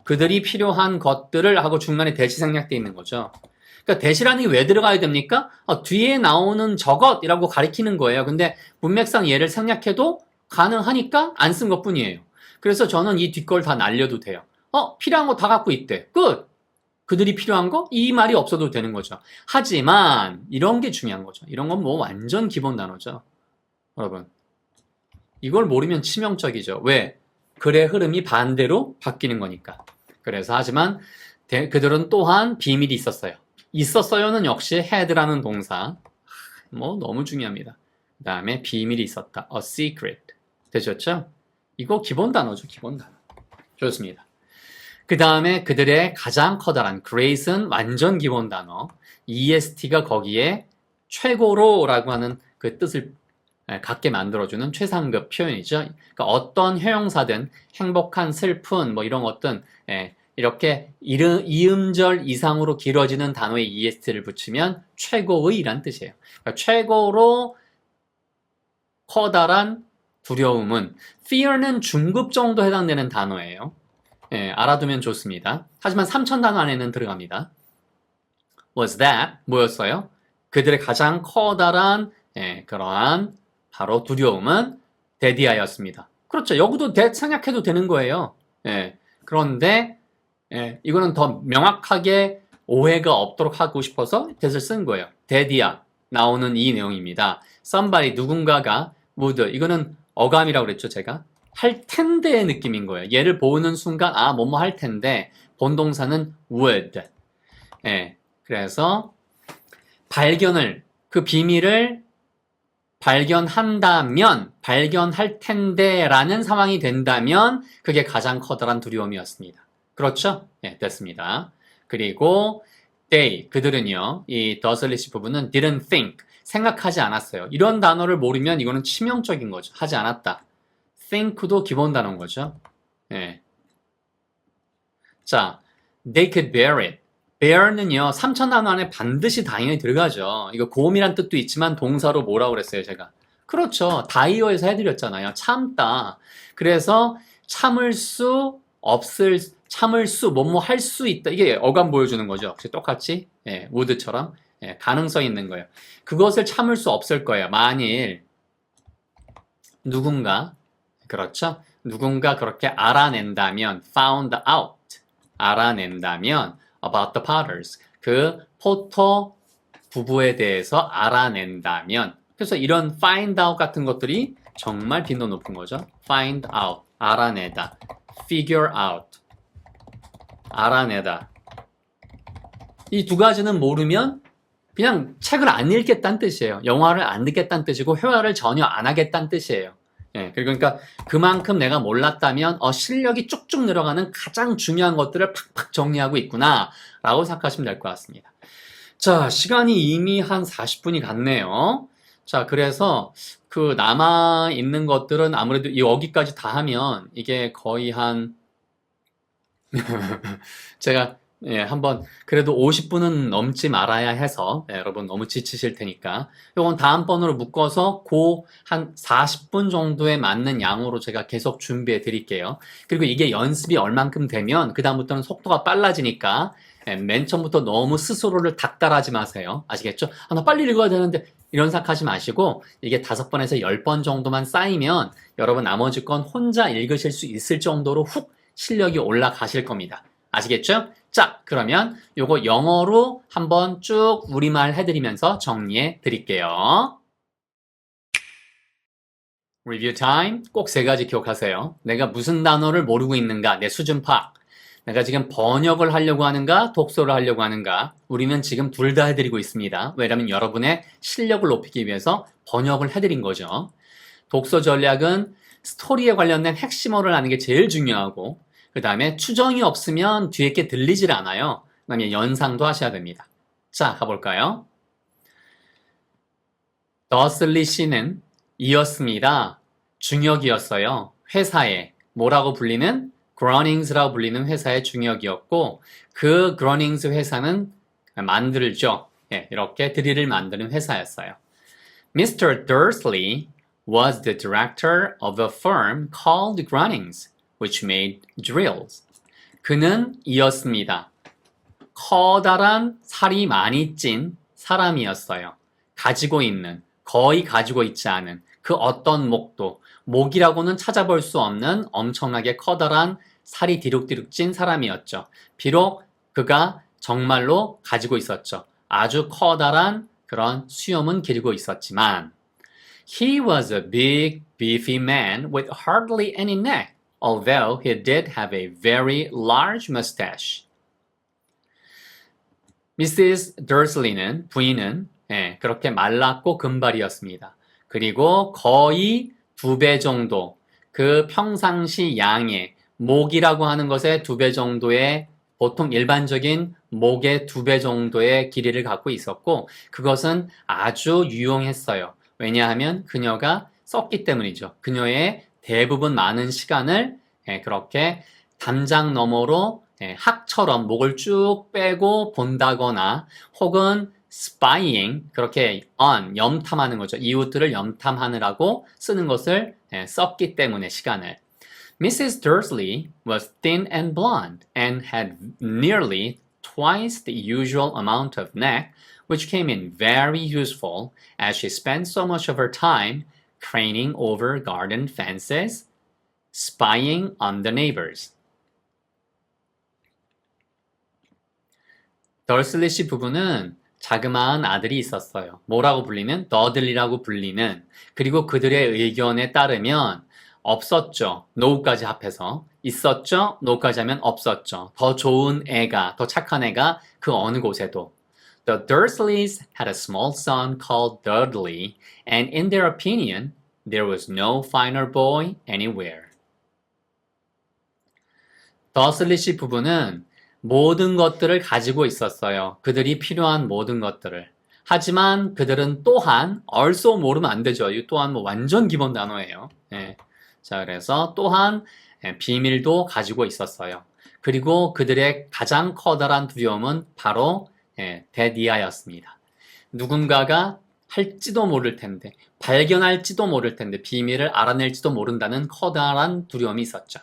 그들이 필요한 것들을 하고 중간에 대시 생략되어 있는 거죠. 그러니까 대시라는 게 왜 들어가야 됩니까? 뒤에 나오는 저것이라고 가리키는 거예요. 근데 문맥상 얘를 생략해도 가능하니까 안 쓴 것뿐이에요. 그래서 저는 이 뒷걸 다 날려도 돼요. 필요한 거 다 갖고 있대. 끝! 그들이 필요한 거? 이 말이 없어도 되는 거죠. 하지만 이런 게 중요한 거죠. 이런 건 뭐 완전 기본 단어죠. 여러분. 이걸 모르면 치명적이죠. 왜? 글의 흐름이 반대로 바뀌는 거니까. 그래서 하지만 그들은 또한 비밀이 있었어요. 있었어요는 역시 had라는 동사. 뭐 너무 중요합니다. 그 다음에 비밀이 있었다. A secret. 되셨죠? 이거 기본 단어죠. 기본 단어. 좋습니다. 그 다음에 그들의 가장 커다란 great은 완전 기본 단어. EST가 거기에 최고로라고 하는 그 뜻을 갖게 만들어주는 최상급 표현이죠. 그러니까 어떤 형용사든 행복한, 슬픈, 뭐 이런 것든 이렇게 이음절 이상으로 길어지는 단어에 EST를 붙이면 최고의란 뜻이에요. 그러니까 최고로 커다란 두려움은 fear는 중급 정도 해당되는 단어예요. 알아두면 좋습니다. 하지만 3천 단어 안에는 들어갑니다. Was that 뭐였어요? 그들의 가장 커다란 그러한 바로 두려움은 데디아였습니다. 그렇죠. 여기도 that 생략해도 되는 거예요. 그런데 이거는 더 명확하게 오해가 없도록 하고 싶어서 that을 쓴 거예요. 데디아 나오는 이 내용입니다. somebody 누군가가 would 이거는 어감이라고 그랬죠 제가. 할 텐데의 느낌인 거예요. 얘를 보는 순간 뭐뭐 할 텐데 본동사는 would. 그래서 그 비밀을 발견한다면 발견할 텐데라는 상황이 된다면 그게 가장 커다란 두려움이었습니다. 그렇죠? 됐습니다. 그리고 그들은요, 이 더슬리시 부분은 didn't think, 생각하지 않았어요. 이런 단어를 모르면 이거는 치명적인 거죠. 하지 않았다. think도 기본 단어인 거죠. 자, they could bear it. bear는요, 3천 단어 안에 반드시 당연히 들어가죠. 이거 고음이란 뜻도 있지만 동사로 뭐라고 그랬어요, 제가? 그렇죠. 다이어에서 해드렸잖아요. 참다. 그래서 참을 수, 뭐뭐 할 수 있다. 이게 어감 보여주는 거죠. 혹시 똑같이? would처럼. 가능성 있는 거예요. 그것을 참을 수 없을 거예요. 만일 누군가, 그렇죠? 누군가 그렇게 알아낸다면, found out, 알아낸다면, about the potters, 그 포터 부부에 대해서 알아낸다면, 그래서 이런 find out 같은 것들이 정말 빈도 높은 거죠. find out, 알아내다, figure out, 알아내다. 이 두 가지는 모르면 그냥 책을 안 읽겠다는 뜻이에요. 영화를 안 듣겠다는 뜻이고 회화를 전혀 안 하겠다는 뜻이에요. 그러니까 그만큼 내가 몰랐다면 실력이 쭉쭉 늘어가는 가장 중요한 것들을 팍팍 정리하고 있구나 라고 생각하시면 될 것 같습니다. 자, 시간이 이미 한 40분이 갔네요. 자, 그래서 그 남아있는 것들은 아무래도 여기까지 다 하면 이게 거의 한 제가 한번 그래도 50분은 넘지 말아야 해서 여러분 너무 지치실 테니까 이건 다음번으로 묶어서 한 40분 정도에 맞는 양으로 제가 계속 준비해 드릴게요. 그리고 이게 연습이 얼만큼 되면 그 다음부터는 속도가 빨라지니까 맨 처음부터 너무 스스로를 닥달하지 마세요. 아시겠죠? 나 빨리 읽어야 되는데 이런 생각하지 마시고 이게 5번에서 10번 정도만 쌓이면 여러분 나머지 건 혼자 읽으실 수 있을 정도로 훅 실력이 올라가실 겁니다. 아시겠죠? 자, 그러면 요거 영어로 한번 쭉 우리말 해드리면서 정리해 드릴게요. 리뷰 타임. 꼭 3가지 기억하세요. 내가 무슨 단어를 모르고 있는가, 내 수준 파악. 내가 지금 번역을 하려고 하는가, 독서를 하려고 하는가. 우리는 지금 둘 다 해드리고 있습니다. 왜냐하면 여러분의 실력을 높이기 위해서 번역을 해드린 거죠. 독서 전략은 스토리에 관련된 핵심어를 아는 게 제일 중요하고 그 다음에 추정이 없으면 뒤에 게 들리질 않아요. 그 다음에 연상도 하셔야 됩니다. 자, 가볼까요? 더슬리 씨는 이었습니다. 중역이었어요. 회사에 뭐라고 불리는? 그러닝스라고 불리는 회사의 중역이었고 그 그러닝스 회사는 만들죠. 이렇게 드릴을 만드는 회사였어요. Mr. Dursley was the director of a firm called Grunnings, which made drills. 그는 이었습니다. 커다란 살이 많이 찐 사람이었어요. 가지고 있는, 거의 가지고 있지 않은 그 어떤 목도, 목이라고는 찾아볼 수 없는 엄청나게 커다란 살이 디룩디룩 찐 사람이었죠. 비록 그가 정말로 가지고 있었죠. 아주 커다란 그런 수염은 기르고 있었지만 He was a big, beefy man with hardly any neck, although he did have a very large mustache. Mrs. Dursley는 부인은 그렇게 말랐고 금발이었습니다. 그리고 거의 2배 정도 그 평상시 양의 목이라고 하는 것의 2배 정도의 보통 일반적인 목의 2배 정도의 길이를 갖고 있었고 그것은 아주 유용했어요. 왜냐하면 그녀가 썼기 때문이죠. 그녀의 대부분 많은 시간을 그렇게 담장 너머로 학처럼 목을 쭉 빼고 본다거나 혹은 spying, 그렇게 염탐하는 거죠. 이웃들을 염탐하느라고 쓰는 것을 썼기 때문에 시간을. Mrs. Dursley was thin and blonde and had nearly twice the usual amount of neck, which came in very useful as she spent so much of her time craning over garden fences, spying on the neighbors. 덜슬리 씨 부부는 자그마한 아들이 있었어요. 뭐라고 불리면 더들리라고 불리는. 그리고 그들의 의견에 따르면 없었죠. no까지 합해서. 있었죠. no까지 하면 없었죠. 더 좋은 애가, 더 착한 애가 그 어느 곳에도. The Dursleys had a small son called Dudley, and in their opinion, there was no finer boy anywhere. 더슬리 씨 부부는 모든 것들을 가지고 있었어요. 그들이 필요한 모든 것들을. 하지만 그들은 또한 also 모르면 안 되죠. 이 또한 뭐 완전 기본 단어예요. 예. 자, 그래서 또한 비밀도 가지고 있었어요. 그리고 그들의 가장 커다란 두려움은 바로 데디아였습니다. 누군가가 할지도 모를 텐데, 발견할지도 모를 텐데, 비밀을 알아낼지도 모른다는 커다란 두려움이 있었죠.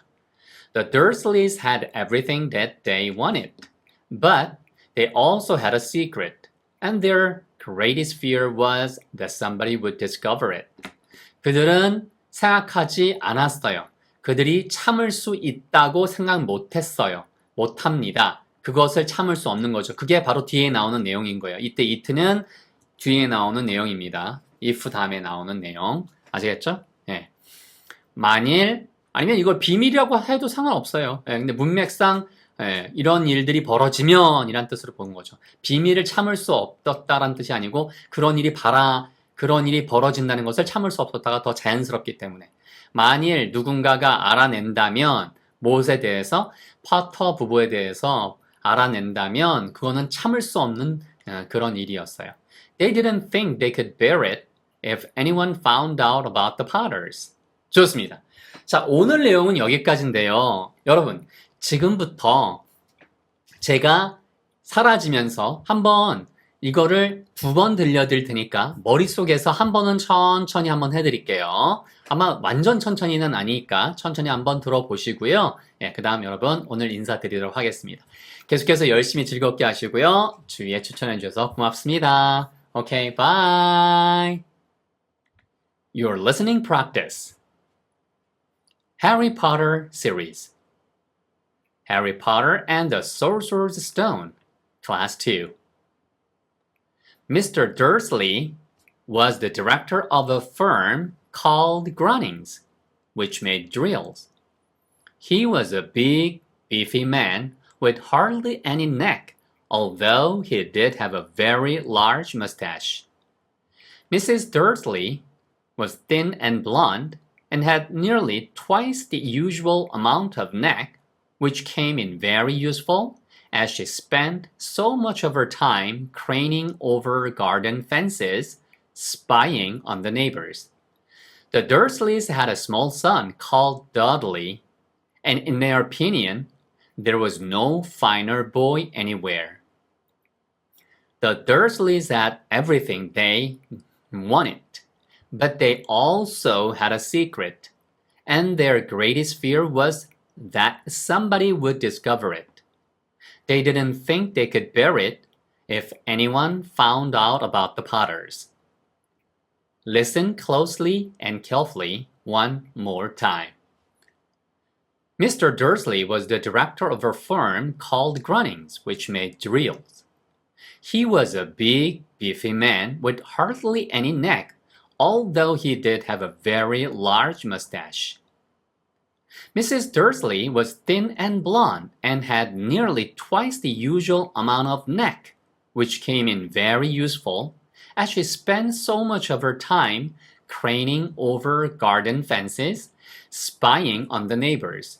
The Dursleys had everything that they wanted, but they also had a secret, and their greatest fear was that somebody would discover it. 그들은 생각하지 않았어요. 그들이 참을 수 있다고 생각 못했어요. 못합니다. 그것을 참을 수 없는 거죠. 그게 바로 뒤에 나오는 내용인 거예요. 이때 it는 뒤에 나오는 내용입니다. if 다음에 나오는 내용. 아시겠죠? 예. 만일 아니면 이걸 비밀이라고 해도 상관없어요. 예, 근데 문맥상 이런 일들이 벌어지면 이란 뜻으로 보는 거죠. 비밀을 참을 수 없었다라는 뜻이 아니고 그런 일이 벌어진다는 것을 참을 수 없었다가 더 자연스럽기 때문에 만일 누군가가 알아낸다면 무엇에 대해서 파터 부부에 대해서 알아낸다면 그거는 참을 수 없는 그런 일이었어요. They didn't think they could bear it if anyone found out about the Potters. 좋습니다. 자, 오늘 내용은 여기까지인데요. 여러분, 지금부터 제가 사라지면서 한번 이거를 2번 들려드릴 테니까 머릿속에서 한 번은 천천히 한번 해드릴게요. 아마 완전 천천히는 아니니까 천천히 한번 들어보시고요. 예, 그 다음 여러분 오늘 인사드리도록 하겠습니다. 계속해서 열심히 즐겁게 하시고요. 주위에 추천해주셔서 고맙습니다. Okay, bye. Your listening practice. Harry Potter series. Harry Potter and the Sorcerer's Stone, Class 2. Mr. Dursley was the director of a firm called Grunnings, which made drills. He was a big, beefy man with hardly any neck, although he did have a very large mustache. Mrs. Dursley was thin and blonde and had nearly twice the usual amount of neck, which came in very useful as she spent so much of her time craning over garden fences, spying on the neighbors. The Dursleys had a small son called Dudley, and in their opinion, there was no finer boy anywhere. The Dursleys had everything they wanted, but they also had a secret, and their greatest fear was that somebody would discover it. They didn't think they could bear it if anyone found out about the Potters. Listen closely and carefully one more time. Mr. Dursley was the director of a firm called Grunnings, which made drills. He was a big, beefy man with hardly any neck, although he did have a very large mustache. Mrs. Dursley was thin and blonde and had nearly twice the usual amount of neck, which came in very useful as she spent so much of her time craning over garden fences, spying on the neighbors.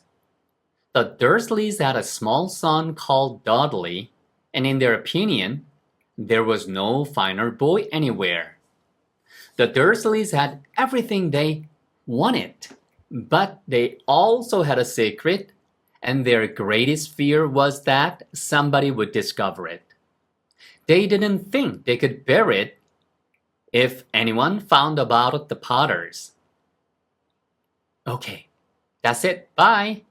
The Dursleys had a small son called Dudley, and in their opinion, there was no finer boy anywhere. The Dursleys had everything they wanted, but they also had a secret, and their greatest fear was that somebody would discover it. They didn't think they could bear it if anyone found about the Potters. Okay, That's it. Bye.